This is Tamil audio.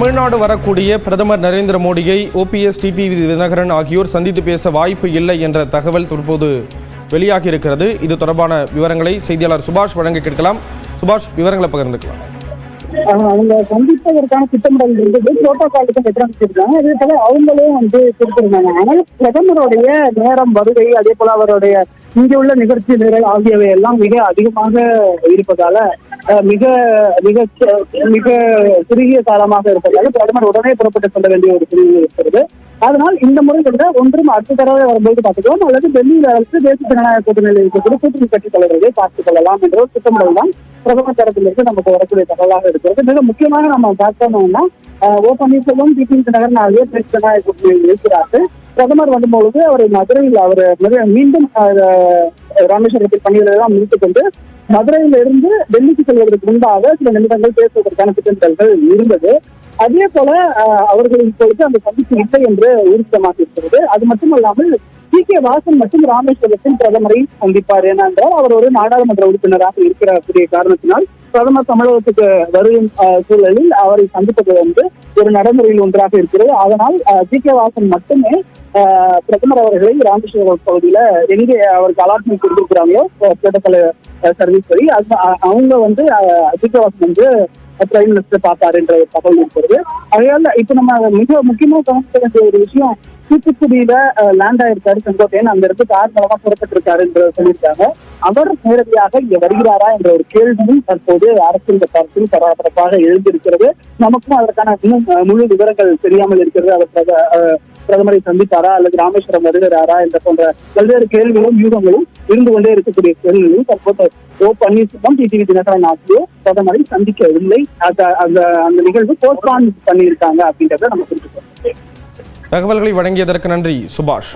தமிழ்நாடு வரக்கூடிய பிரதமர் நரேந்திர மோடியை ஓபிஎஸ், டிடிவி தினகரன் ஆகியோர் சந்தித்து பேச வாய்ப்பு இல்லை என்ற தகவல் தற்போது வெளியாகி இருக்கிறது. இது தொடர்பான விவரங்களை செய்தியாளர் சுபாஷ் வழங்க கேட்கலாம். சுபாஷ், விவரங்களை பகிர்ந்துக்கலாம். அவங்க சந்திப்பதற்கான திட்டமிடல் இருந்தது, புரோட்டோகாலுக்கு எதிர்த்திருக்காங்க. அதே போல அவங்களும் கொடுத்திருந்தாங்க. ஆனால் பிரதமருடைய நேரம், வருகை, அதே போல அவருடைய இங்கே உள்ள நிகழ்ச்சி நிரல் ஆகியவை எல்லாம் மிக அதிகமாக இருப்பதால மிக மிக மிக குறுகிய காலமாக இருப்பதால பிரதமர் உடனே புறப்பட்டு செல்ல வேண்டிய ஒரு சூழ்நிலை இருக்கிறது. அதனால் இந்த முறை கூட ஒன்றும் அடுத்த தடவை வரும்போது பார்த்துக்கலாம், அல்லது டெல்லியில் அரசு தேசிய ஜனநாயக கூட்டணியில் இருக்கக்கூடிய கூட்டணி கட்சித் தலைவர்களை பார்த்துக் கொள்ளலாம் என்ற ஒரு திட்டமிடல் தான் பிரதமர் தரப்பிலிருந்து நமக்கு வரக்கூடிய தகவலாக இருக்கிறது. மிக முக்கியமாக நம்ம பார்த்தோம்னா ஓ பன்னீர்செல்வம், டிடிவி தினகரன் ஆகிய தேசிய ஜனநாயக கூட்டணியில் இருக்கிறார்கள். பிரதமர் வரும்பொழுது அவர் மதுரையில் அவர் மீண்டும் ராமேஸ்வரத்தில் பணிகளெல்லாம் முடித்துக் கொண்டு மதுரையில இருந்து டெல்லிக்கு செல்வதற்கு முன்பாக சில நிமிடங்கள் பேசுவதற்கான திட்டமிடல்கள் இருந்தது. அதே போல அவர்கள் இப்பொழுது அந்த சந்திப்பு இல்லை என்று ஊர்ஜிதமாக இருக்கிறது. அது மட்டுமல்லாமல் கே வாசன் மற்றும் ராமேஸ்வரத்தில் பிரதமரை சந்திப்பார். ஏனென்றால் அவர் ஒரு நாடாளுமன்ற உறுப்பினராக இருக்கக்கூடிய காரணத்தினால் பிரதமர் தமிழகத்துக்கு வரும் சூழலில் அவரை சந்திப்பது ஒரு நடைமுறையில் ஒன்றாக இருக்கிறது. அதனால் கே வாசன் மட்டுமே பிரதமர் அவர்களை ராமேஸ்வரம் பகுதியில எங்கே அவருக்கு அலாட்மெண்ட் கொடுத்திருக்கிறாங்களோ புரோட்டோகால் சர்வீஸ் படி அவங்க கே வாசன் பிரைம் மினிஸ்டர் பார்த்தார் என்ற தகவல் இருக்கிறது. அதனால இப்ப நம்ம மிக முக்கியமாக கவனிக்க வேண்டிய ஒரு விஷயம், தூத்துக்குடியில லேண்ட் ஆயிருக்காரு செங்கோட்டையன், அந்த இடத்துக்கு கார் மூலமா புறப்பட்டிருக்காரு என்று சொல்லியிருக்காங்க. அவர் நேரடியாக இங்க வருகிறாரா என்ற ஒரு கேள்வியும் தற்போது அரசியல் தரப்பில் பரபரப்பாக எழுந்திருக்கிறது. நமக்கும் அதற்கான இன்னும் முழு விவரங்கள் தெரியாமல் இருக்கிறது. அவர் பிரதமரை சந்தித்தாரா அல்லது ராமேஸ்வரம் வருகிறாரா என்ற போன்ற பல்வேறு கேள்விகளும் யூகங்களும் இருந்து கொண்டே இருக்கக்கூடிய கேள்விகளும் தற்போது ஓ பன்னீர்செல்வம், டிடிவி தினகரன் ஆகியோர் பிரதமரை சந்திக்கவில்லை. அந்த நிகழ்வு போஸ்ட்பான் பண்ணியிருக்காங்க அப்படின்றத நம்ம குறிப்பிட்டோம். தகவல்களை வழங்கியதற்கு நன்றி சுபாஷ்.